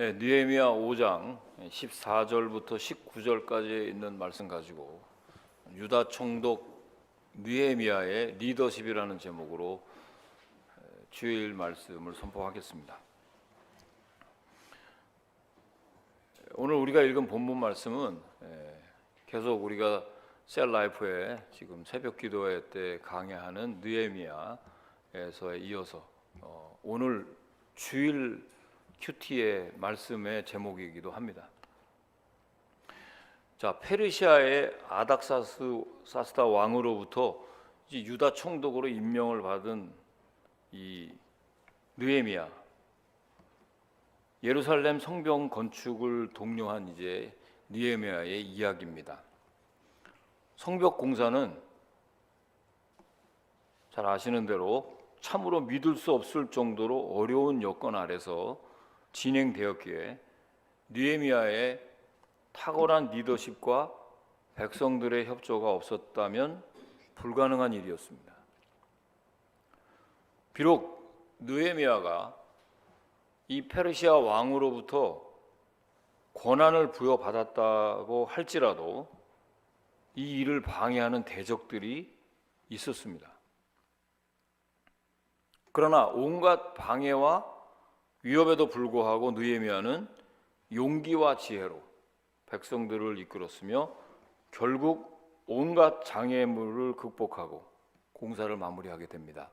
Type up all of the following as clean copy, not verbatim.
네, 느헤미야 5장 14절부터 19절까지 있는 말씀 가지고 유다 총독 느헤미야의 리더십이라는 제목으로 주일 말씀을 선포하겠습니다. 오늘 우리가 읽은 본문 말씀은 계속 우리가 셀라이프에 지금 새벽 기도회 때 강해하는 느헤미야에서 이어서 오늘 주일 큐티의 말씀의 제목이기도 합니다. 자, 페르시아의 아닥사스다 왕으로부터 유다 총독으로 임명을 받은 이 느헤미야, 예루살렘 성벽 건축을 독려한 이제 느헤미야의 이야기입니다. 성벽 공사는 잘 아시는 대로 참으로 믿을 수 없을 정도로 어려운 여건 아래서 진행되었기에 느헤미야의 탁월한 리더십과 백성들의 협조가 없었다면 불가능한 일이었습니다. 비록 느헤미야가 이 페르시아 왕으로부터 권한을 부여받았다고 할지라도 이 일을 방해하는 대적들이 있었습니다. 그러나 온갖 방해와 위협에도 불구하고 느헤미야는 용기와 지혜로 백성들을 이끌었으며 결국 온갖 장애물을 극복하고 공사를 마무리하게 됩니다.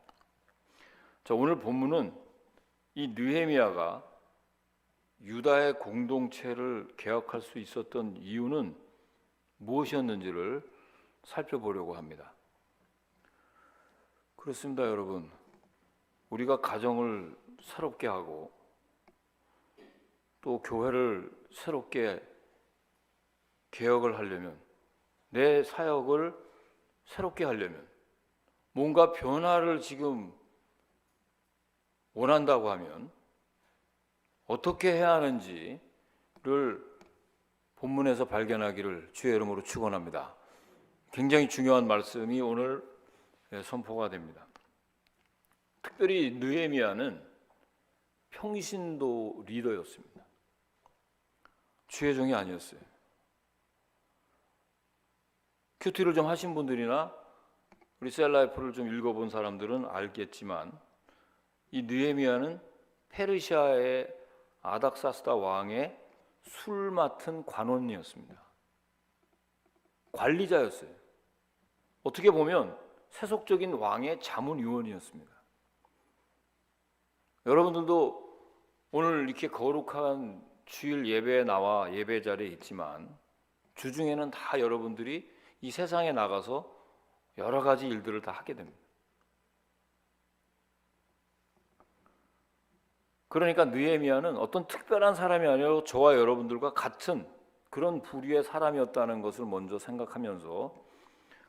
자, 오늘 본문은 이 느헤미야가 유다의 공동체를 개혁할 수 있었던 이유는 무엇이었는지를 살펴보려고 합니다. 그렇습니다, 여러분. 우리가 가정을 새롭게 하고 또 교회를 새롭게 개혁을 하려면, 내 사역을 새롭게 하려면, 뭔가 변화를 지금 원한다고 하면 어떻게 해야 하는지를 본문에서 발견하기를 주의 이름으로 축원합니다. 굉장히 중요한 말씀이 오늘 선포가 됩니다. 특별히 느헤미야는 평신도 리더였습니다. 주의 종이 아니었어요. 큐티를 좀 하신 분들이나 우리 셀라이프를 좀 읽어본 사람들은 알겠지만 이 느헤미야는 페르시아의 아닥사스다 왕의 술 맡은 관원이었습니다. 관리자였어요. 어떻게 보면 세속적인 왕의 자문위원이었습니다. 여러분들도 오늘 이렇게 거룩한 주일 예배에 나와 예배 자리에 있지만 주중에는 다 여러분들이 이 세상에 나가서 여러 가지 일들을 다 하게 됩니다. 그러니까 느헤미야는 어떤 특별한 사람이 아니라 저와 여러분들과 같은 그런 부류의 사람이었다는 것을 먼저 생각하면서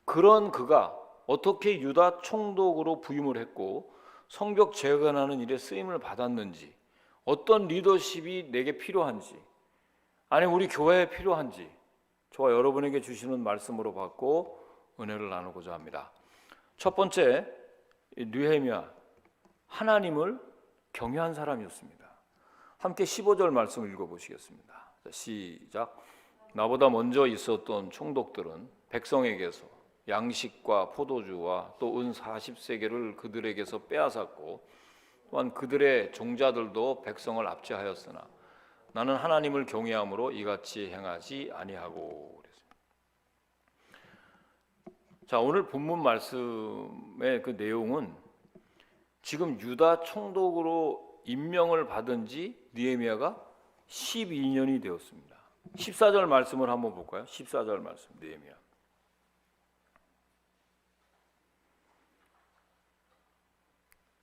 그런 그가 어떻게 유다 총독으로 부임을 했고 성벽 재건하는 일에 쓰임을 받았는지, 어떤 리더십이 내게 필요한지, 아니 우리 교회에 필요한지 저와 여러분에게 주시는 말씀으로 받고 은혜를 나누고자 합니다. 첫 번째, 느헤미야, 하나님을 경외한 사람이었습니다. 함께 15절 말씀을 읽어보시겠습니다. 시작. 나보다 먼저 있었던 총독들은 백성에게서 양식과 포도주와 또 은 40세겔을 그들에게서 빼앗았고 또한 그들의 종자들도 백성을 압제하였으나 나는 하나님을 경외함으로 이같이 행하지 아니하고. 자, 오늘 본문 말씀의 그 내용은 지금 유다 총독으로 임명을 받은 지 느헤미야가 12년이 되었습니다. 14절 말씀을 한번 볼까요? 14절 말씀, 느헤미야.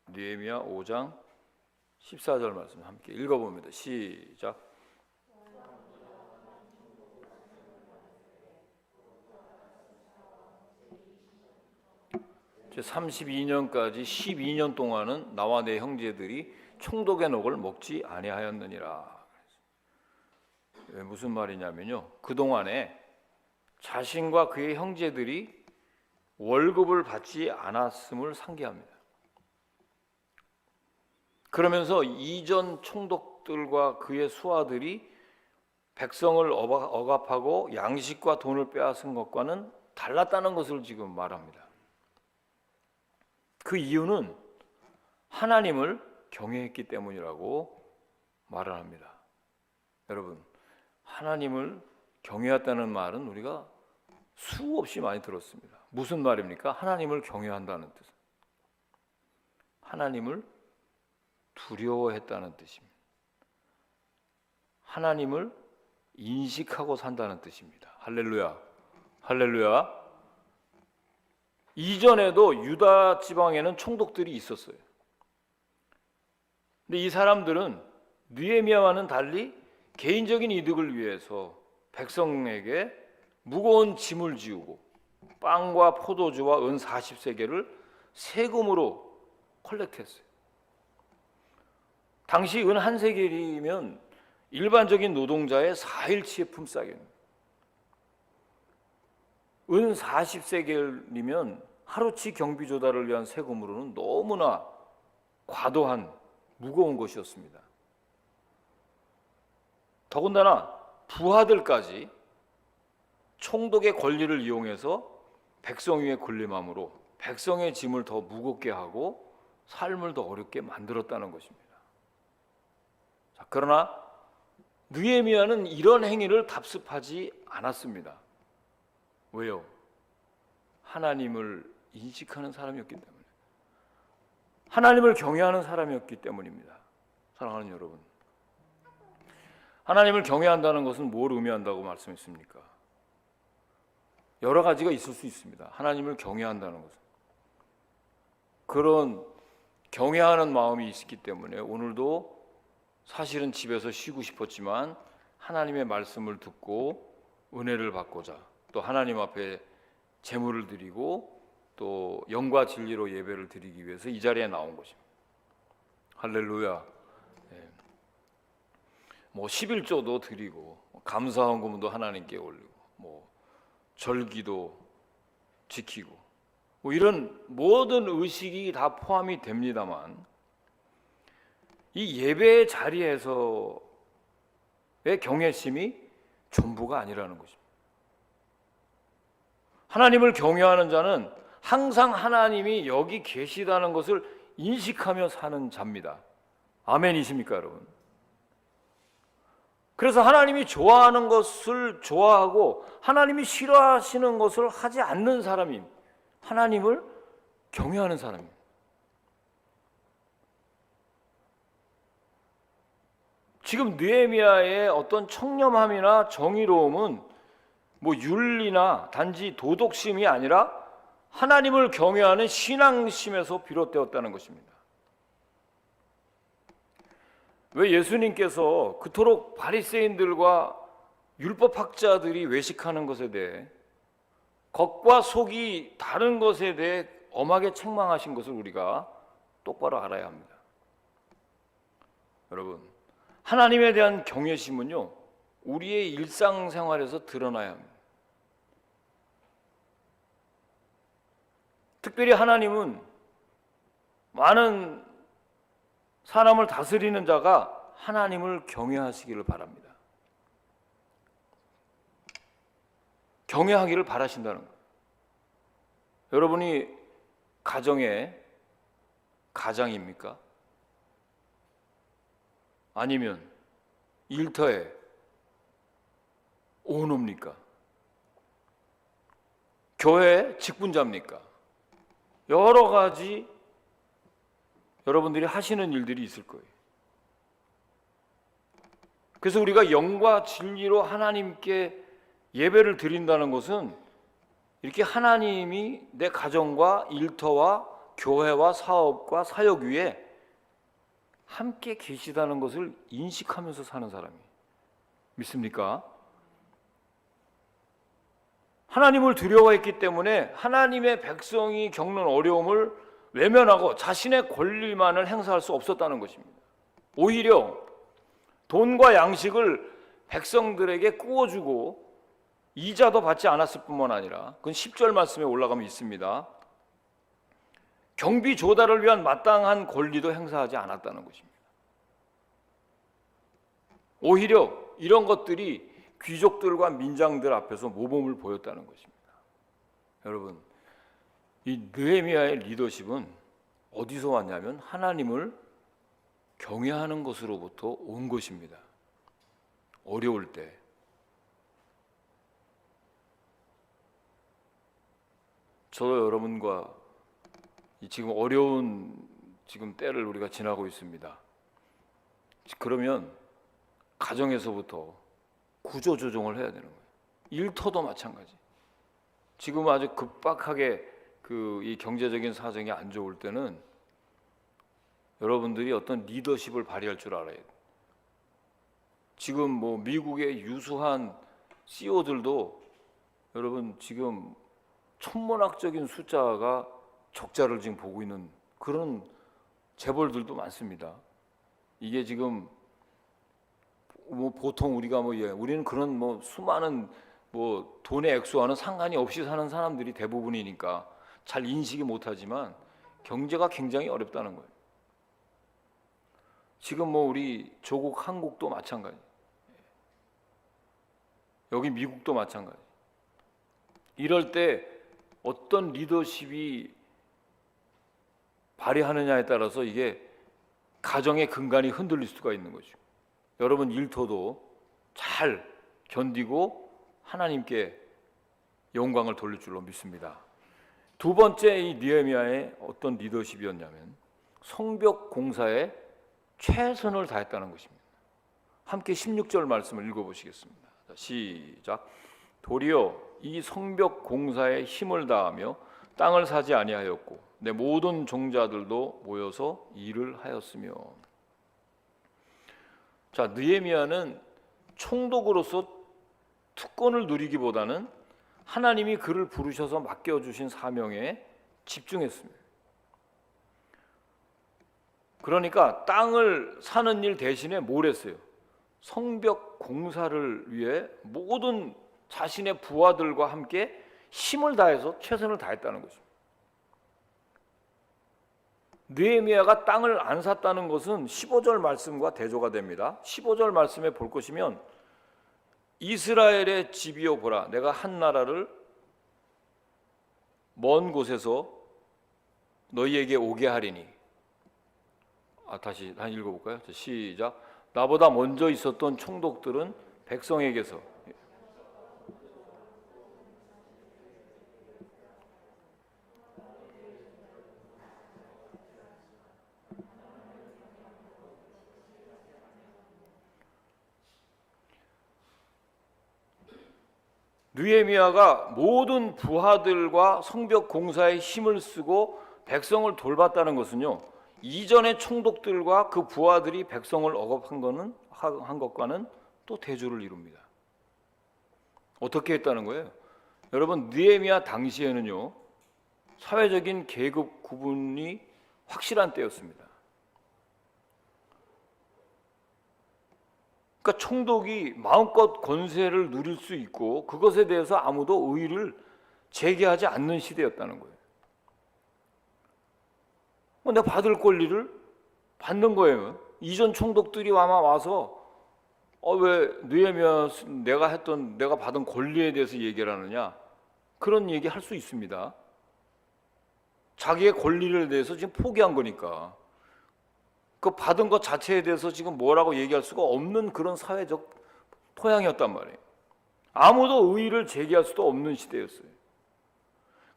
느헤미야 5장 14절 말씀 함께 읽어봅니다. 시작. 제 32년까지 12년 동안은 나와 내 형제들이 총독의 녹을 먹지 아니하였느니라. 무슨 말이냐면요, 그동안에 자신과 그의 형제들이 월급을 받지 않았음을 상기합니다. 그러면서 이전 총독 총독들과 그의 수하들이 백성을 억압하고 양식과 돈을 빼앗은 것과는 달랐다는 것을 지금 말합니다. 그 이유는 하나님을 경외했기 때문이라고 말을 합니다. 여러분, 하나님을 경외했다는 말은 우리가 수없이 많이 들었습니다. 무슨 말입니까? 하나님을 경외한다는 뜻. 하나님을 두려워했다는 뜻입니다. 하나님을 인식하고 산다는 뜻입니다. 할렐루야. 할렐루야. 이전에도 유다 지방에는 총독들이 있었어요. 근데 이 사람들은 느헤미야와는 달리 개인적인 이득을 위해서 백성에게 무거운 짐을 지우고 빵과 포도주와 은 40세겔을 세금으로 컬렉트했어요. 당시 은 1세겔이면 일반적인 노동자의 4일치의 품삯입니다. 은 40세겔이면 하루치 경비 조달을 위한 세금으로는 너무나 과도한 무거운 것이었습니다. 더군다나 부하들까지 총독의 권리를 이용해서 백성 위에 군림함으로 백성의 짐을 더 무겁게 하고 삶을 더 어렵게 만들었다는 것입니다. 자, 그러나 느헤미야는 이런 행위를 답습하지 않았습니다. 왜요? 하나님을 인식하는 사람이었기 때문에, 하나님을 경외하는 사람이었기 때문입니다. 사랑하는 여러분, 하나님을 경외한다는 것은 뭘 의미한다고 말씀했습니까? 여러 가지가 있을 수 있습니다. 하나님을 경외한다는 것은 그런 경외하는 마음이 있기 때문에 오늘도 사실은 집에서 쉬고 싶었지만 하나님의 말씀을 듣고 은혜를 받고자 또 하나님 앞에 제물을 드리고 또 영과 진리로 예배를 드리기 위해서 이 자리에 나온 것입니다. 할렐루야. 네. 뭐 11조도 드리고 감사헌금도 하나님께 올리고 뭐 절기도 지키고 뭐 이런 모든 의식이 다 포함이 됩니다만 이 예배의 자리에서의 경외심이 전부가 아니라는 것입니다. 하나님을 경외하는 자는 항상 하나님이 여기 계시다는 것을 인식하며 사는 자입니다. 아멘이십니까, 여러분? 그래서 하나님이 좋아하는 것을 좋아하고 하나님이 싫어하시는 것을 하지 않는 사람이 하나님을 경외하는 사람입니다. 지금 느헤미야의 어떤 청렴함이나 정의로움은 뭐 윤리나 단지 도덕심이 아니라 하나님을 경외하는 신앙심에서 비롯되었다는 것입니다. 왜 예수님께서 그토록 바리새인들과 율법학자들이 외식하는 것에 대해 겉과 속이 다른 것에 대해 엄하게 책망하신 것을 우리가 똑바로 알아야 합니다. 여러분, 하나님에 대한 경외심은요, 우리의 일상생활에서 드러나야 합니다. 특별히 하나님은 많은 사람을 다스리는 자가 하나님을 경외하시기를 바랍니다. 경외하기를 바라신다는 거예요. 여러분이 가장입니까? 아니면 일터의 오너입니까? 교회 직분자입니까? 여러 가지 여러분들이 하시는 일들이 있을 거예요. 그래서 우리가 영과 진리로 하나님께 예배를 드린다는 것은 이렇게 하나님이 내 가정과 일터와 교회와 사업과 사역 위에 함께 계시다는 것을 인식하면서 사는 사람이에요. 믿습니까? 하나님을 두려워했기 때문에 하나님의 백성이 겪는 어려움을 외면하고 자신의 권리만을 행사할 수 없었다는 것입니다. 오히려 돈과 양식을 백성들에게 꾸어주고 이자도 받지 않았을 뿐만 아니라 그건 10절 말씀에 올라가면 있습니다. 경비 조달을 위한 마땅한 권리도 행사하지 않았다는 것입니다. 오히려 이런 것들이 귀족들과 민장들 앞에서 모범을 보였다는 것입니다. 여러분, 이 느헤미야의 리더십은 어디서 왔냐면 하나님을 경외하는 것으로부터 온 것입니다. 어려울 때 저도 여러분과 지금 어려운 때를 우리가 지나고 있습니다. 그러면 가정에서부터 구조조정을 해야 되는 거예요. 일터도 마찬가지. 지금 아주 급박하게 이 경제적인 사정이 안 좋을 때는 여러분들이 어떤 리더십을 발휘할 줄 알아야 돼요. 지금 미국의 유수한 CEO들도 여러분 지금 천문학적인 숫자가 적자를 지금 보고 있는 그런 재벌들도 많습니다. 이게 지금 보통 우리가 우리는 그런 수많은 돈의 액수와는 상관이 없이 사는 사람들이 대부분이니까 잘 인식이 못하지만 경제가 굉장히 어렵다는 거예요. 지금 우리 조국 한국도 마찬가지, 여기 미국도 마찬가지. 이럴 때 어떤 리더십이 발휘하느냐에 따라서 이게 가정의 근간이 흔들릴 수가 있는 거죠. 여러분 일터도 잘 견디고 하나님께 영광을 돌릴 줄로 믿습니다. 두 번째 이 느헤미야의 어떤 리더십이었냐면 성벽 공사에 최선을 다했다는 것입니다. 함께 16절 말씀을 읽어보시겠습니다. 시작. 도리어 이 성벽 공사에 힘을 다하며 땅을 사지 아니하였고 내 모든 종자들도 모여서 일을 하였으며. 자, 느헤미야는 총독으로서 특권을 누리기보다는 하나님이 그를 부르셔서 맡겨주신 사명에 집중했습니다. 그러니까 땅을 사는 일 대신에 뭘 했어요? 성벽 공사를 위해 모든 자신의 부하들과 함께 힘을 다해서 최선을 다했다는 것입니다. 느헤미야가 땅을 안 샀다는 것은 15절 말씀과 대조가 됩니다. 15절 말씀에 볼 것이면 이스라엘의 집이여 보라, 내가 한 나라를 먼 곳에서 너희에게 오게 하리니. 다시 읽어볼까요? 시작. 나보다 먼저 있었던 총독들은 백성에게서 느헤미야가 모든 부하들과 성벽 공사에 힘을 쓰고 백성을 돌봤다는 것은요, 이전의 총독들과 그 부하들이 백성을 억압한 것과는 또 대조를 이룹니다. 어떻게 했다는 거예요? 여러분, 느헤미야 당시에는요, 사회적인 계급 구분이 확실한 때였습니다. 그러니까 총독이 마음껏 권세를 누릴 수 있고 그것에 대해서 아무도 의의를 제기하지 않는 시대였다는 거예요. 내가 받을 권리를 받는 거예요. 이전 총독들이 아마 와서 왜 느헤미야 내가 받은 권리에 대해서 얘기를 하느냐, 그런 얘기 할 수 있습니다. 자기의 권리를 대해서 지금 포기한 거니까. 그 받은 것 자체에 대해서 지금 뭐라고 얘기할 수가 없는 그런 사회적 토양이었단 말이에요. 아무도 의의를 제기할 수도 없는 시대였어요.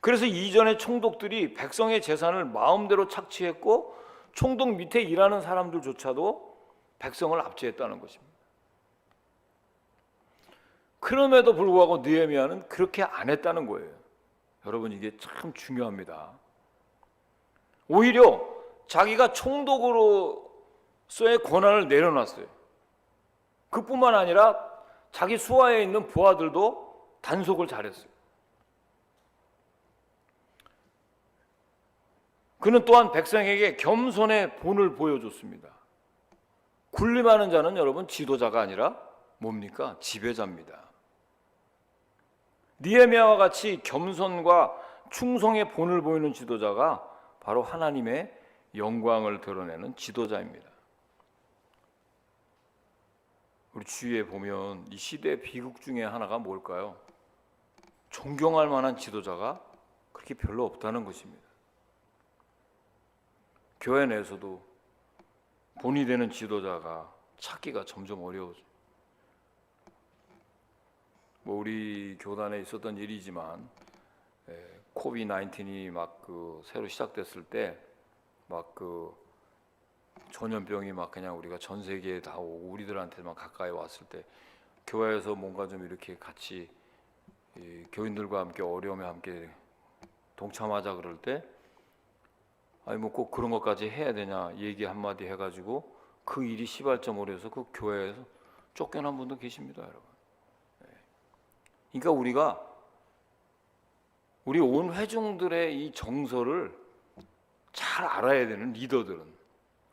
그래서 이전의 총독들이 백성의 재산을 마음대로 착취했고 총독 밑에 일하는 사람들조차도 백성을 압제했다는 것입니다. 그럼에도 불구하고 느헤미야는 그렇게 안 했다는 거예요. 여러분, 이게 참 중요합니다. 오히려 자기가 총독으로서의 권한을 내려놨어요. 그뿐만 아니라 자기 수하에 있는 부하들도 단속을 잘했어요. 그는 또한 백성에게 겸손의 본을 보여줬습니다. 군림하는 자는 여러분 지도자가 아니라 뭡니까? 지배자입니다. 느헤미야와 같이 겸손과 충성의 본을 보이는 지도자가 바로 하나님의 영광을 드러내는 지도자입니다. 우리 주위에 보면 이 시대 비극 중에 하나가 뭘까요? 존경할 만한 지도자가 그렇게 별로 없다는 것입니다. 교회 내에서도 본이 되는 지도자가 찾기가 점점 어려워져요. 우리 교단에 있었던 일이지만 코비드-19이 막 새로 시작됐을 때 막 전염병이 막 그냥 우리가 전 세계에 다 오고 우리들한테만 가까이 왔을 때 교회에서 뭔가 좀 이렇게 같이 교인들과 함께 어려움에 함께 동참하자 그럴 때 아니 뭐 꼭 그런 것까지 해야 되냐 얘기 한마디 해가지고 그 일이 시발점으로 해서 그 교회에서 쫓겨난 분도 계십니다, 여러분. 그러니까 우리 온 회중들의 이 정서를 잘 알아야 되는 리더들은,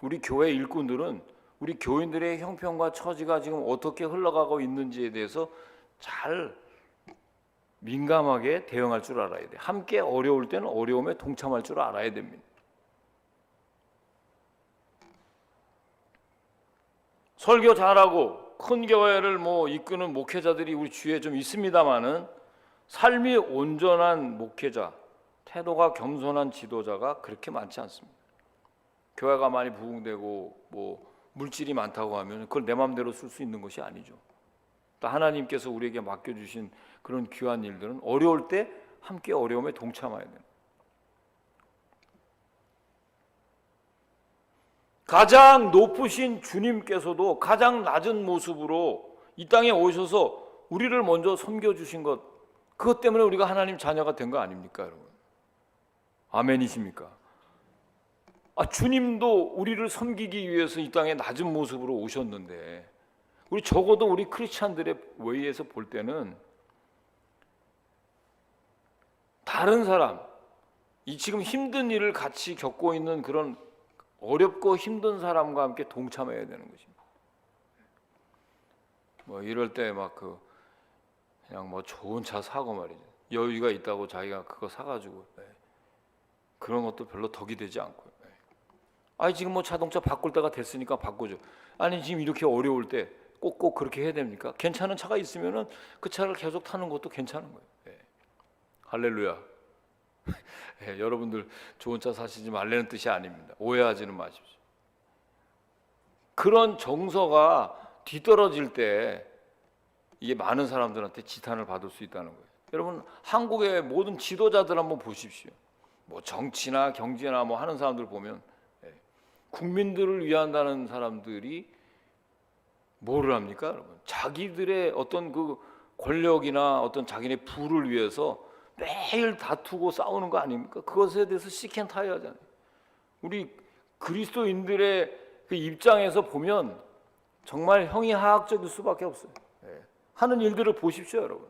우리 교회 일꾼들은 우리 교인들의 형편과 처지가 지금 어떻게 흘러가고 있는지에 대해서 잘 민감하게 대응할 줄 알아야 돼. 함께 어려울 때는 어려움에 동참할 줄 알아야 됩니다. 설교 잘하고 큰 교회를 이끄는 목회자들이 우리 주위에 좀 있습니다만은 삶이 온전한 목회자, 태도가 겸손한 지도자가 그렇게 많지 않습니다. 교회가 많이 부흥되고 물질이 많다고 하면 그걸 내 마음대로 쓸 수 있는 것이 아니죠. 또 하나님께서 우리에게 맡겨주신 그런 귀한 일들은 어려울 때 함께 어려움에 동참해야 됩니다. 가장 높으신 주님께서도 가장 낮은 모습으로 이 땅에 오셔서 우리를 먼저 섬겨주신 것, 그것 때문에 우리가 하나님 자녀가 된 거 아닙니까, 여러분? 아멘이십니까? 주님도 우리를 섬기기 위해서 이 땅에 낮은 모습으로 오셨는데 우리 적어도 우리 크리스찬들의 외에서 볼 때는 다른 사람, 이 지금 힘든 일을 같이 겪고 있는 그런 어렵고 힘든 사람과 함께 동참해야 되는 것입니다. 이럴 때 그냥 좋은 차 사고 말이죠. 여유가 있다고 자기가 그거 사가지고 그런 것도 별로 덕이 되지 않고요. 지금 자동차 바꿀 때가 됐으니까 바꾸죠. 아니 지금 이렇게 어려울 때 꼭 그렇게 해야 됩니까? 괜찮은 차가 있으면은 그 차를 계속 타는 것도 괜찮은 거예요. 할렐루야. 여러분들 좋은 차 사시지 말라는 뜻이 아닙니다. 오해하지는 마십시오. 그런 정서가 뒤떨어질 때 이게 많은 사람들한테 지탄을 받을 수 있다는 거예요. 여러분 한국의 모든 지도자들 한번 보십시오. 정치나 경제나 하는 사람들 보면 국민들을 위한다는 사람들이 뭐를 합니까, 여러분? 자기들의 어떤 그 권력이나 어떤 자기네 부를 위해서 매일 다투고 싸우는 거 아닙니까? 그것에 대해서 시켄타이 하잖아요. 우리 그리스도인들의 그 입장에서 보면 정말 형이하학적일 수밖에 없어요. 하는 일들을 보십시오, 여러분.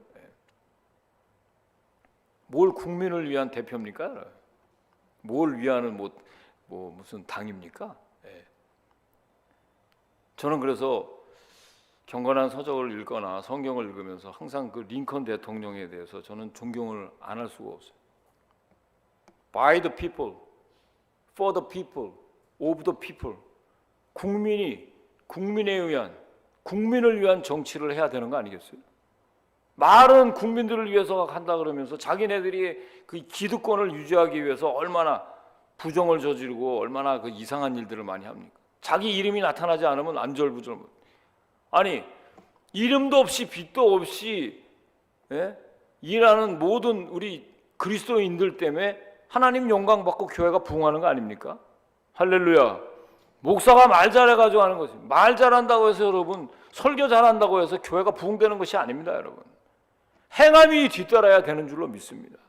뭘 국민을 위한 대표입니까? 뭘 위하는 무슨 당입니까? 저는 그래서 경건한 서적을 읽거나 성경을 읽으면서 항상 그 링컨 대통령에 대해서 저는 존경을 안 할 수가 없어요. By the people, for the people, of the people. 국민을 위한 정치를 해야 되는 거 아니겠어요? 말은 국민들을 위해서 한다 그러면서 자기네들이 그 기득권을 유지하기 위해서 얼마나 부정을 저지르고 얼마나 그 이상한 일들을 많이 합니까? 자기 이름이 나타나지 않으면 안절부절. 아니 이름도 없이 빛도 없이 일하는 모든 우리 그리스도인들 때문에 하나님 영광 받고 교회가 부흥하는 거 아닙니까? 할렐루야. 목사가 말 잘해가지고 하는 것이, 말 잘한다고 해서 여러분 설교 잘한다고 해서 교회가 부흥되는 것이 아닙니다, 여러분. 행함이 뒤따라야 되는 줄로 믿습니다.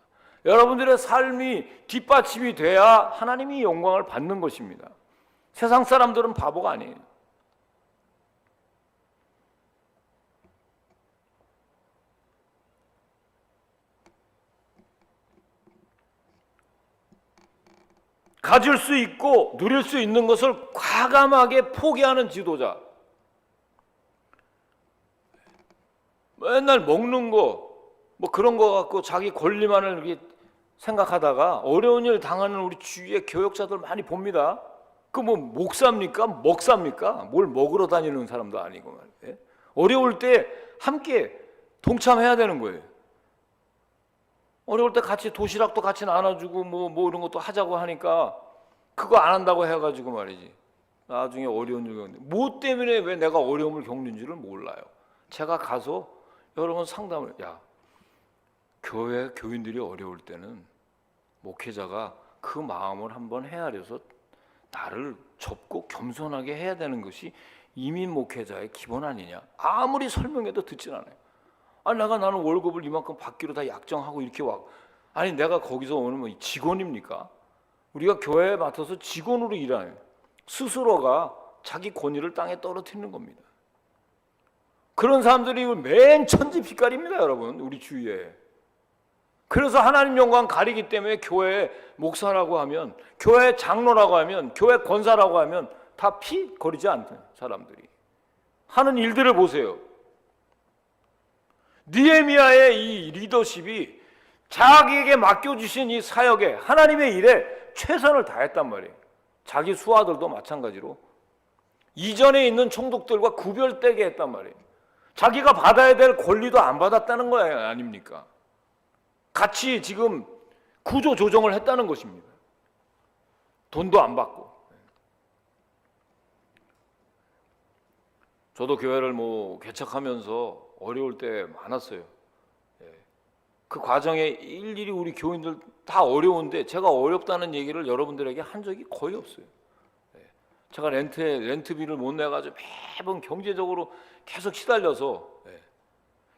여러분들의 삶이 뒷받침이 돼야 하나님이 영광을 받는 것입니다. 세상 사람들은 바보가 아니에요. 가질 수 있고 누릴 수 있는 것을 과감하게 포기하는 지도자. 맨날 먹는 거 그런 거 갖고 자기 권리만을 이렇게 생각하다가 어려운 일 당하는 우리 주위의 교역자들 많이 봅니다. 목사입니까? 먹사입니까? 뭘 먹으러 다니는 사람도 아니고 말이에요. 어려울 때 함께 동참해야 되는 거예요. 어려울 때 같이 도시락도 같이 나눠주고 뭐 이런 것도 하자고 하니까 그거 안 한다고 해가지고 말이지. 나중에 어려운 일 겪는데 뭐 때문에 왜 내가 어려움을 겪는지를 몰라요. 제가 가서 여러분 상담을 교회 교인들이 어려울 때는 목회자가 그 마음을 한번 헤아려서 나를 접고 겸손하게 해야 되는 것이 이민 목회자의 기본 아니냐. 아무리 설명해도 듣질 않아요. 나는 월급을 이만큼 받기로 다 약정하고 이렇게 와. 아니 내가 거기서 오는 뭐 직원입니까? 우리가 교회에 맡아서 직원으로 일하는 스스로가 자기 권위를 땅에 떨어뜨리는 겁니다. 그런 사람들이 맨 천지 빛깔입니다, 여러분. 우리 주위에. 그래서 하나님 영광 가리기 때문에 교회 목사라고 하면, 교회 장로라고 하면, 교회 권사라고 하면 다 피 거리지 않는 사람들이 하는 일들을 보세요. 느헤미야의 이 리더십이 자기에게 맡겨주신 이 사역에 하나님의 일에 최선을 다했단 말이에요. 자기 수하들도 마찬가지로 이전에 있는 총독들과 구별되게 했단 말이에요. 자기가 받아야 될 권리도 안 받았다는 거 아닙니까? 같이 지금 구조 조정을 했다는 것입니다. 돈도 안 받고. 저도 교회를 개척하면서 어려울 때 많았어요. 그 과정에 일일이 우리 교인들 다 어려운데 제가 어렵다는 얘기를 여러분들에게 한 적이 거의 없어요. 제가 렌트비를 못 내가지고 매번 경제적으로 계속 시달려서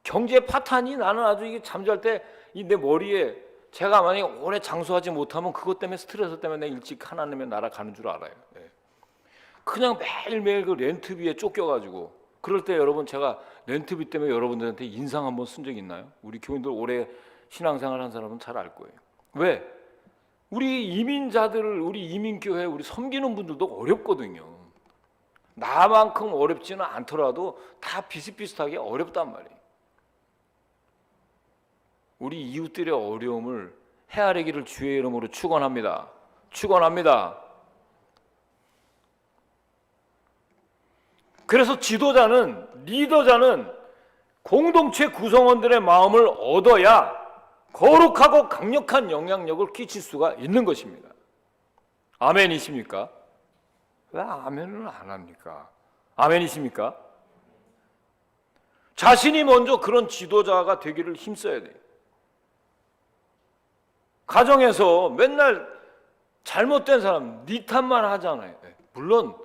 경제 파탄이 나는 아주 이게 잠잘 때 내 머리에 제가 만약에 오래 장수하지 못하면 그것 때문에 스트레스 때문에 일찍 하나님의 나라 가는 줄 알아요. 그냥 매일매일 그 렌트비에 쫓겨가지고 그럴 때 여러분 제가 렌트비 때문에 여러분들한테 인상 한번 쓴 적 있나요? 우리 교인들 오래 신앙생활 한 사람은 잘 알 거예요. 왜? 우리 이민자들을 우리 이민교회 우리 섬기는 분들도 어렵거든요. 나만큼 어렵지는 않더라도 다 비슷비슷하게 어렵단 말이에요. 우리 이웃들의 어려움을 헤아리기를 주의 이름으로 축원합니다. 축원합니다. 그래서 지도자는 리더자는 공동체 구성원들의 마음을 얻어야 거룩하고 강력한 영향력을 끼칠 수가 있는 것입니다. 아멘이십니까? 왜 아멘을 안 합니까? 아멘이십니까? 자신이 먼저 그런 지도자가 되기를 힘써야 돼요. 가정에서 맨날 잘못된 사람 네 탓만 하잖아요. 물론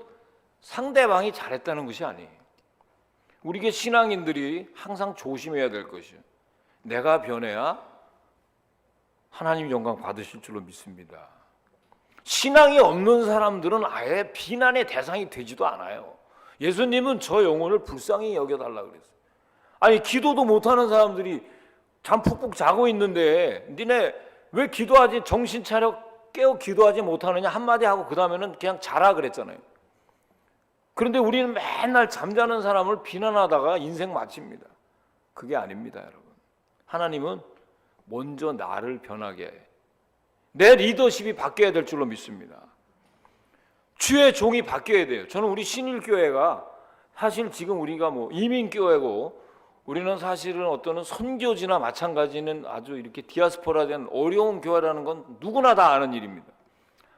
상대방이 잘했다는 것이 아니에요. 우리가 신앙인들이 항상 조심해야 될 것이요. 내가 변해야 하나님 영광 받으실 줄로 믿습니다. 신앙이 없는 사람들은 아예 비난의 대상이 되지도 않아요. 예수님은 저 영혼을 불쌍히 여겨달라고 그랬어요. 아니 기도도 못하는 사람들이 잠 푹푹 자고 있는데 니네 왜 기도하지 정신 차려 깨어 기도하지 못하느냐 한마디 하고 그 다음에는 그냥 자라 그랬잖아요. 그런데 우리는 맨날 잠자는 사람을 비난하다가 인생 마칩니다. 그게 아닙니다, 여러분. 하나님은 먼저 나를 변하게 해. 내 리더십이 바뀌어야 될 줄로 믿습니다. 주의 종이 바뀌어야 돼요. 저는 우리 신일교회가 사실 지금 우리가 이민교회고 우리는 사실은 어떤 선교지나 마찬가지는 아주 이렇게 디아스포라된 어려운 교회라는 건 누구나 다 아는 일입니다.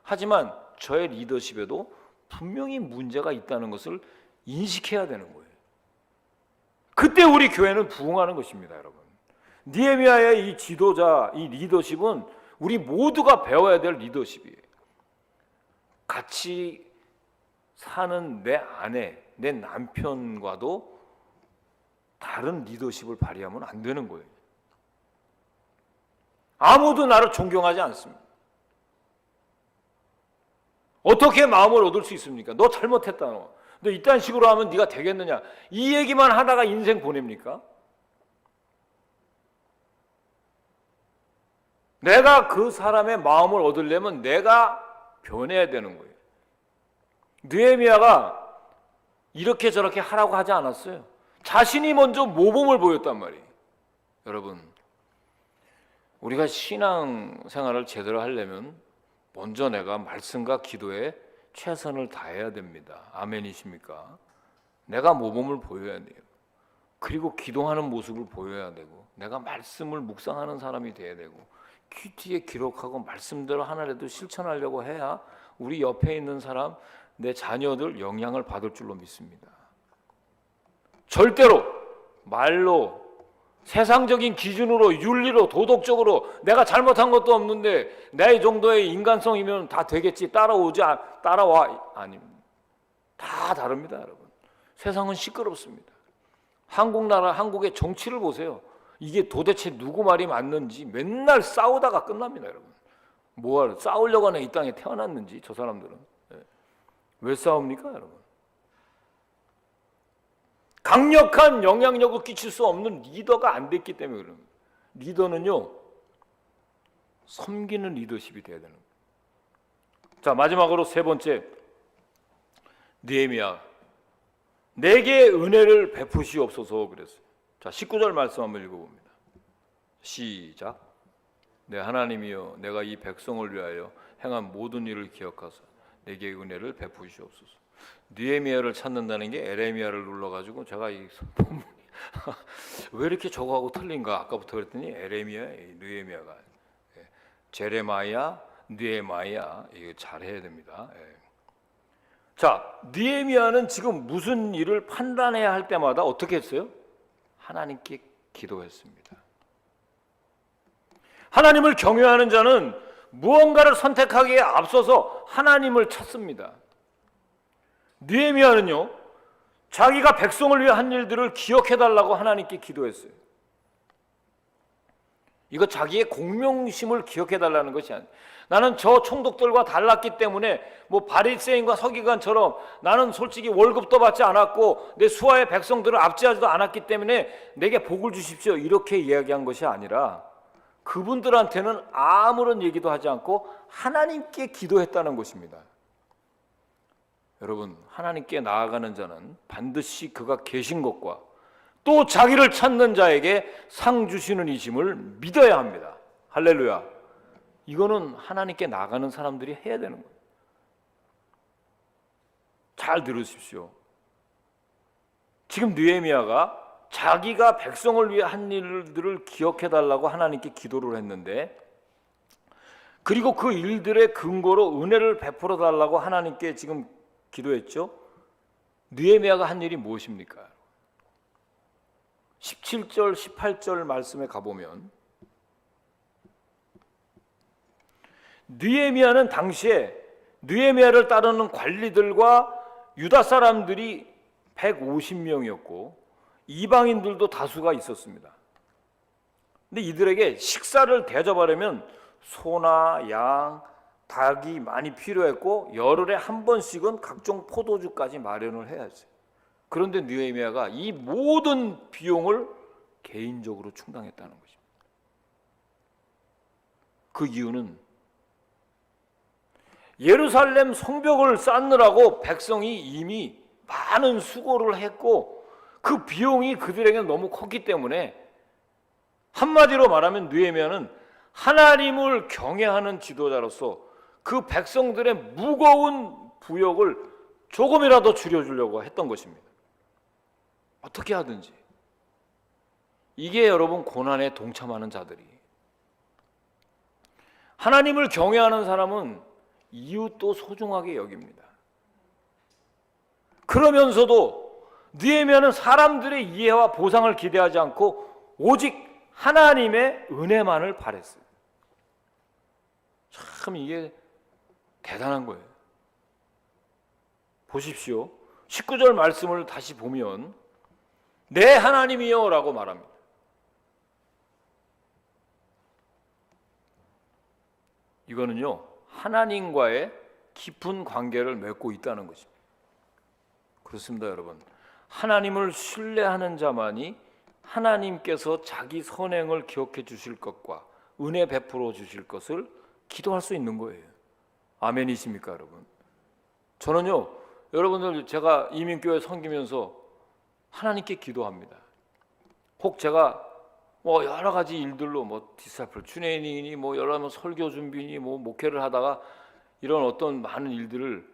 하지만 저의 리더십에도 분명히 문제가 있다는 것을 인식해야 되는 거예요. 그때 우리 교회는 부흥하는 것입니다, 여러분. 느헤미야의 이 지도자, 이 리더십은 우리 모두가 배워야 될 리더십이에요. 같이 사는 내 아내, 내 남편과도 다른 리더십을 발휘하면 안 되는 거예요. 아무도 나를 존경하지 않습니다. 어떻게 마음을 얻을 수 있습니까? 너 잘못했다. 너 이딴 식으로 하면 네가 되겠느냐? 이 얘기만 하다가 인생 보냅니까? 내가 그 사람의 마음을 얻으려면 내가 변해야 되는 거예요. 느헤미야가 이렇게 저렇게 하라고 하지 않았어요. 자신이 먼저 모범을 보였단 말이에요. 여러분, 우리가 신앙생활을 제대로 하려면 먼저 내가 말씀과 기도에 최선을 다해야 됩니다. 아멘이십니까? 내가 모범을 보여야 돼요. 그리고 기도하는 모습을 보여야 되고, 내가 말씀을 묵상하는 사람이 돼야 되고, 큐티에 기록하고 말씀대로 하나라도 실천하려고 해야 우리 옆에 있는 사람, 내 자녀들 영향을 받을 줄로 믿습니다. 절대로 말로 세상적인 기준으로, 윤리로, 도덕적으로 내가 잘못한 것도 없는데 내 정도의 인간성이면 다 되겠지, 따라와. 아닙니다. 다 다릅니다, 여러분. 세상은 시끄럽습니다. 한국의 정치를 보세요. 이게 도대체 누구 말이 맞는지 맨날 싸우다가 끝납니다, 여러분. 뭐하러 싸우려고 하는 이 땅에 태어났는지 저 사람들은. 왜 싸웁니까, 여러분? 강력한 영향력을 끼칠 수 없는 리더가 안 됐기 때문에 그럽니다. 리더는요, 섬기는 리더십이 돼야 되는 거예요. 자, 마지막으로 세 번째, 느헤미야, 내게 은혜를 베푸시옵소서 그랬어요. 자, 19절 말씀 한번 읽어봅니다. 시작. 내 하나님이여, 내가 이 백성을 위하여 행한 모든 일을 기억하사 내게 은혜를 베푸시옵소서. 느헤미야를 찾는다는 게 에레미야를 눌러가지고 제가 이 본문이 왜 이렇게 저거하고 틀린가 아까부터 그랬더니 에레미야, 느헤미야가 제레마야, 느헤마야, 이거 잘해야 됩니다. 자, 느헤미야는 지금 무슨 일을 판단해야 할 때마다 어떻게 했어요? 하나님께 기도했습니다. 하나님을 경외하는 자는 무언가를 선택하기에 앞서서 하나님을 찾습니다. 느헤미야는요, 자기가 백성을 위해 한 일들을 기억해달라고 하나님께 기도했어요. 이거 자기의 공명심을 기억해달라는 것이 아니에요. 나는 저 총독들과 달랐기 때문에 뭐 바리새인과 서기관처럼 나는 솔직히 월급도 받지 않았고 내 수하의 백성들을 압제하지도 않았기 때문에 내게 복을 주십시오, 이렇게 이야기한 것이 아니라 그분들한테는 아무런 얘기도 하지 않고 하나님께 기도했다는 것입니다. 여러분, 하나님께 나아가는 자는 반드시 그가 계신 것과 또 자기를 찾는 자에게 상 주시는 이심을 믿어야 합니다. 할렐루야. 이거는 하나님께 나가는 사람들이 해야 되는 거예요. 잘 들으십시오. 지금 느헤미야가 자기가 백성을 위해 한 일들을 기억해달라고 하나님께 기도를 했는데, 그리고 그 일들의 근거로 은혜를 베풀어 달라고 하나님께 지금 기도했죠. 느헤미야가 한 일이 무엇입니까? 17절 18절 말씀에 가보면 느헤미야는 당시에 느헤미야를 따르는 관리들과 유다 사람들이 150명이었고 이방인들도 다수가 있었습니다. 근데 이들에게 식사를 대접하려면 소나 양, 닭이 많이 필요했고 열흘에 한 번씩은 각종 포도주까지 마련을 해야 했어요. 그런데 느헤미야가 이 모든 비용을 개인적으로 충당했다는 것입니다. 그 이유는 예루살렘 성벽을 쌓느라고 백성이 이미 많은 수고를 했고 그 비용이 그들에게 너무 컸기 때문에, 한마디로 말하면 느헤미야는 하나님을 경외하는 지도자로서 그 백성들의 무거운 부역을 조금이라도 줄여주려고 했던 것입니다. 어떻게 하든지. 이게 여러분 고난에 동참하는 자들이, 하나님을 경외하는 사람은 이웃도 소중하게 여깁니다. 그러면서도 느헤미야는 사람들의 이해와 보상을 기대하지 않고 오직 하나님의 은혜만을 바랬어요. 참 이게 대단한 거예요. 보십시오. 19절 말씀을 다시 보면 내 하나님이여 라고 말합니다. 이거는요, 하나님과의 깊은 관계를 맺고 있다는 것입니다. 그렇습니다, 여러분. 하나님을 신뢰하는 자만이 하나님께서 자기 선행을 기억해 주실 것과 은혜 베풀어 주실 것을 기도할 수 있는 거예요. 아멘이십니까, 여러분? 저는요, 여러분들 제가 이민교회 섬기면서 하나님께 기도합니다. 혹 제가 뭐 여러 가지 일들로 뭐 디사플 트레이닝이니 뭐 여러 설교 준비니 뭐 목회를 하다가 이런 어떤 많은 일들을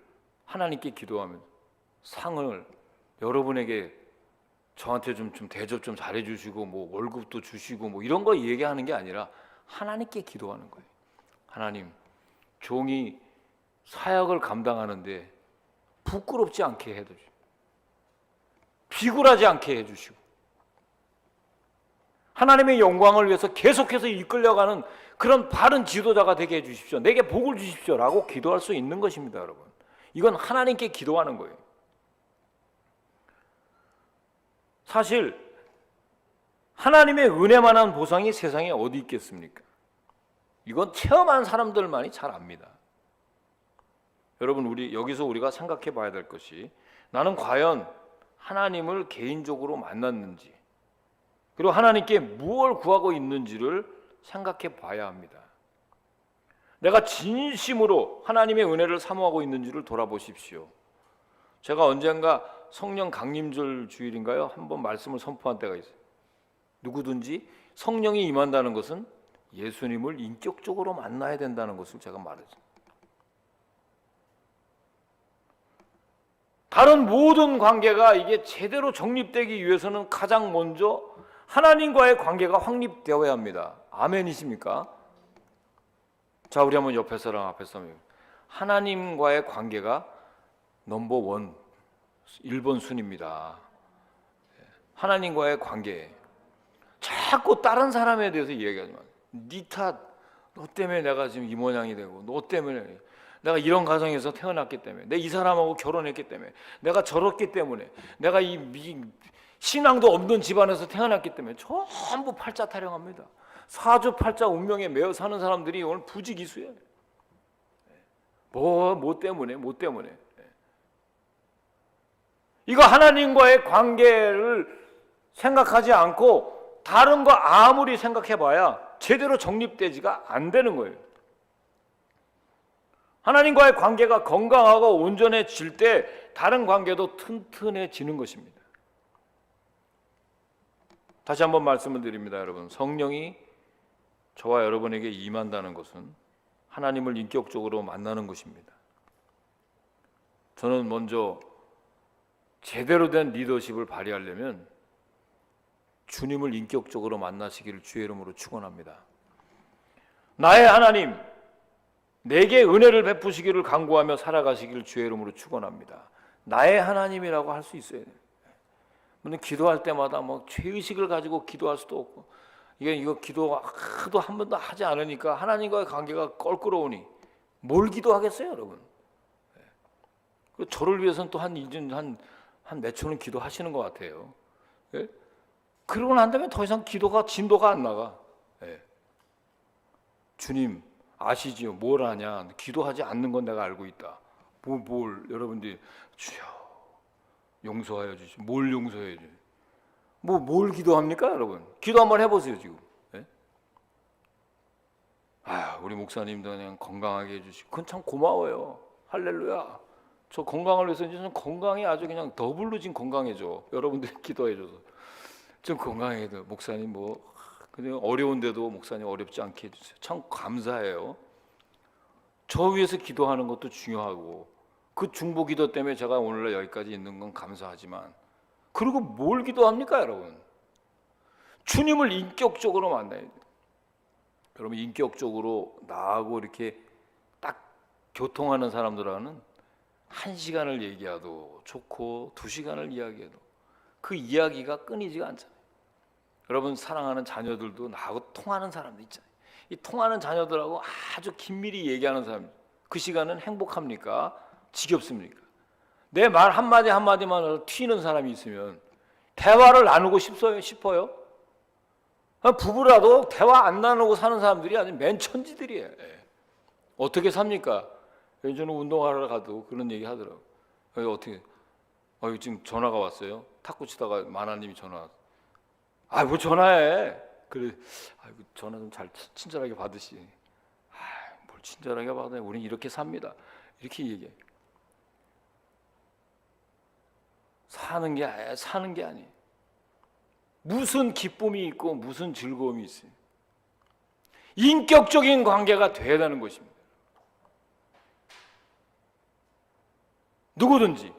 하나님께 기도하면 상을 여러분에게 저한테 좀 대접 좀 잘해 주시고 뭐 월급도 주시고 뭐 이런 거 얘기하는 게 아니라 하나님께 기도하는 거예요. 하나님, 종이 사역을 감당하는데 부끄럽지 않게 해주시고 비굴하지 않게 해주시고 하나님의 영광을 위해서 계속해서 이끌려가는 그런 바른 지도자가 되게 해주십시오. 내게 복을 주십시오 라고 기도할 수 있는 것입니다. 여러분, 이건 하나님께 기도하는 거예요. 사실 하나님의 은혜만한 보상이 세상에 어디 있겠습니까? 이건 체험한 사람들만이 잘 압니다. 여러분, 여기서 우리가 생각해 봐야 될 것이, 나는 과연 하나님을 개인적으로 만났는지, 그리고 하나님께 무엇을 구하고 있는지를 생각해 봐야 합니다. 내가 진심으로 하나님의 은혜를 사모하고 있는지를 돌아보십시오. 제가 언젠가 성령 강림절 주일인가요? 한번 말씀을 선포한 때가 있어요. 누구든지 성령이 임한다는 것은 예수님을 인격적으로 만나야 된다는 것을 제가 말했어요. 다른 모든 관계가 이게 제대로 정립되기 위해서는 가장 먼저 하나님과의 관계가 확립되어야 합니다. 아멘이십니까? 자, 우리 한번 옆에 사람 앞에 사람, 하나님과의 관계가 넘버원 1번 순입니다. 하나님과의 관계. 자꾸 다른 사람에 대해서 이야기하지 마. 네 탓, 너 때문에 내가 지금 이 모양이 되고, 너 때문에 내가 이런 가정에서 태어났기 때문에, 내가 이 사람하고 결혼했기 때문에, 내가 저렇기 때문에, 내가 이 신앙도 없는 집안에서 태어났기 때문에 전부 팔자 타령합니다. 사주팔자 운명에 매여 사는 사람들이 오늘 부지기수예요. 뭐 때문에. 이거 하나님과의 관계를 생각하지 않고 다른 거 아무리 생각해봐야 제대로 정립되지가 안 되는 거예요. 하나님과의 관계가 건강하고 온전해질 때 다른 관계도 튼튼해지는 것입니다. 다시 한번 말씀을 드립니다, 여러분. 성령이 저와 여러분에게 임한다는 것은 하나님을 인격적으로 만나는 것입니다. 저는 먼저 제대로 된 리더십을 발휘하려면 주님을 인격적으로 만나시기를 주의 이름으로 축원합니다. 나의 하나님, 내게 은혜를 베푸시기를 간구하며 살아가시기를 주의 이름으로 축원합니다. 나의 하나님이라고 할 수 있어야 돼요. 물론 기도할 때마다 뭐 죄의식을 가지고 기도할 수도 없고, 이거 기도 하도 한 번도 하지 않으니까 하나님과의 관계가 껄끄러우니 뭘 기도하겠어요, 여러분? 저를 위해서는 또 한 몇 초는 기도하시는 것 같아요. 예? 그러고 난 다음에 더 이상 진도가 안 나가. 예. 주님 아시지요? 뭘 아냐? 기도하지 않는 건 내가 알고 있다. 뭘 여러분들이 주여 용서하여 주시. 뭘 용서해 주? 뭘 기도합니까, 여러분? 기도 한번 해보세요 지금. 예? 우리 목사님도 그냥 건강하게 해주시고, 그건 참 고마워요. 할렐루야. 저 건강을 위해서 이제 건강이 아주 그냥 더블로 지금 건강해져. 여러분들이 기도해줘서 좀 건강해도 목사님 그냥 어려운데도 목사님 어렵지 않게 해주세요. 참 감사해요. 저 위해서 기도하는 것도 중요하고, 그 중보 기도 때문에 제가 오늘날 여기까지 있는 건 감사하지만, 그리고 뭘 기도합니까, 여러분? 주님을 인격적으로 만나야 돼요. 여러분, 인격적으로 나하고 이렇게 딱 교통하는 사람들하고는 1시간을 얘기해도 좋고 2시간을 이야기해도 그 이야기가 끊이지가 않잖아요. 여러분, 사랑하는 자녀들도 나하고 통하는 사람도 있잖아요. 이 통하는 자녀들하고 아주 긴밀히 얘기하는 사람, 그 시간은 행복합니까? 지겹습니까? 내 말 한마디만 튀는 사람이 있으면 대화를 나누고 싶어요? 부부라도 대화 안 나누고 사는 사람들이 아주 맨천지들이에요. 어떻게 삽니까? 저는 운동하러 가도 그런 얘기 하더라고요. 어떻게? 지금 전화가 왔어요. 탁구 치다가 마나님이 전화 왔어요. 뭐 전화해. 그래. 전화 좀 잘 친절하게 받으시. 뭘 친절하게 받아요. 우린 이렇게 삽니다. 이렇게 얘기해. 사는 게 아니에요. 무슨 기쁨이 있고 무슨 즐거움이 있어요. 인격적인 관계가 돼야 되는 것입니다. 누구든지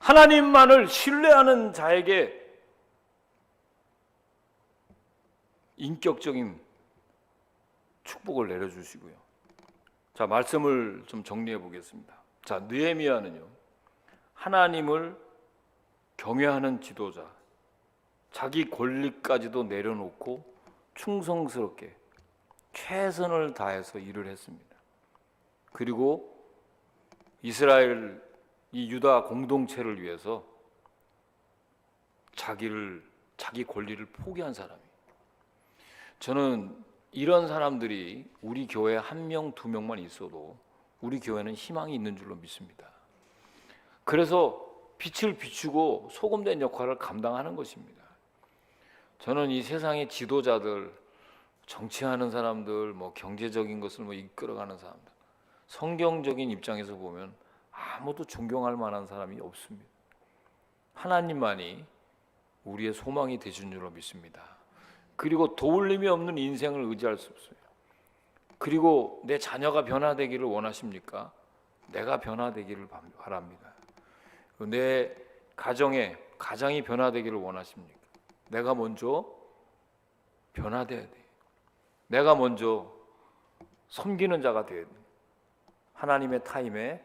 하나님만을 신뢰하는 자에게 인격적인 축복을 내려주시고요. 자, 말씀을 좀 정리해 보겠습니다. 자, 느헤미야는요, 하나님을 경외하는 지도자, 자기 권리까지도 내려놓고 충성스럽게 최선을 다해서 일을 했습니다. 그리고 이스라엘, 이 유다 공동체를 위해서 자기 권리를 포기한 사람이에요. 저는 이런 사람들이 우리 교회에 한 명, 두 명만 있어도 우리 교회는 희망이 있는 줄로 믿습니다. 그래서 빛을 비추고 소금된 역할을 감당하는 것입니다. 저는 이 세상의 지도자들, 정치하는 사람들, 경제적인 것을 이끌어가는 사람들, 성경적인 입장에서 보면 아무도 존경할 만한 사람이 없습니다. 하나님만이 우리의 소망이 되신 줄로 믿습니다. 그리고 도울림이 없는 인생을 의지할 수 없어요. 그리고 내 자녀가 변화되기를 원하십니까? 내가 변화되기를 바랍니다. 내 가정이 변화되기를 원하십니까? 내가 먼저 변화돼야 돼. 내가 먼저 섬기는 자가 돼야 돼. 하나님의 타임에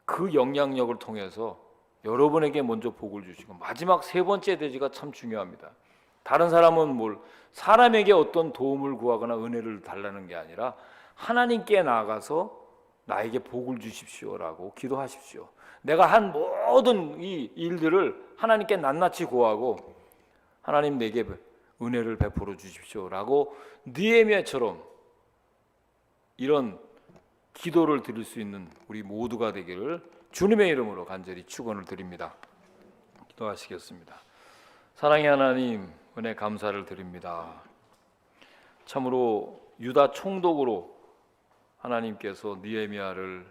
그 영향력을 통해서 여러분에게 먼저 복을 주시고, 마지막 세 번째 대지가 참 중요합니다. 다른 사람은 사람에게 어떤 도움을 구하거나 은혜를 달라는 게 아니라 하나님께 나아가서 나에게 복을 주십시오라고 기도하십시오. 내가 한 모든 이 일들을 하나님께 낱낱이 구하고 하나님 내게 은혜를 베풀어 주십시오라고 느헤미야처럼 이런 기도를 드릴 수 있는 우리 모두가 되기를 주님의 이름으로 간절히 축원을 드립니다. 기도하시겠습니다. 사랑의 하나님, 은혜 감사를 드립니다. 참으로 유다 총독으로 하나님께서 느헤미야를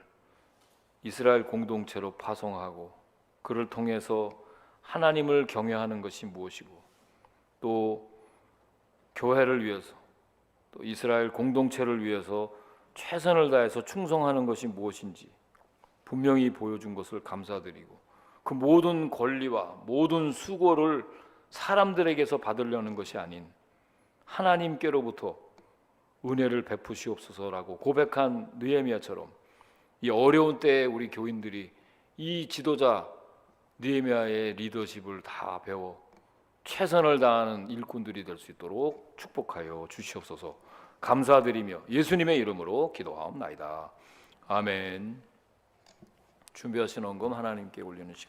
이스라엘 공동체로 파송하고 그를 통해서 하나님을 경외하는 것이 무엇이고, 또 교회를 위해서, 또 이스라엘 공동체를 위해서 최선을 다해서 충성하는 것이 무엇인지 분명히 보여준 것을 감사드리고, 그 모든 권리와 모든 수고를 사람들에게서 받으려는 것이 아닌 하나님께로부터 은혜를 베푸시옵소서라고 고백한 느헤미야처럼 이 어려운 때에 우리 교인들이 이 지도자 느헤미야의 리더십을 다 배워 최선을 다하는 일꾼들이 될 수 있도록 축복하여 주시옵소서. 감사드리며 예수님의 이름으로 기도하옵나이다. 아멘. 준비하신 헌금 하나님께 올리는 시간.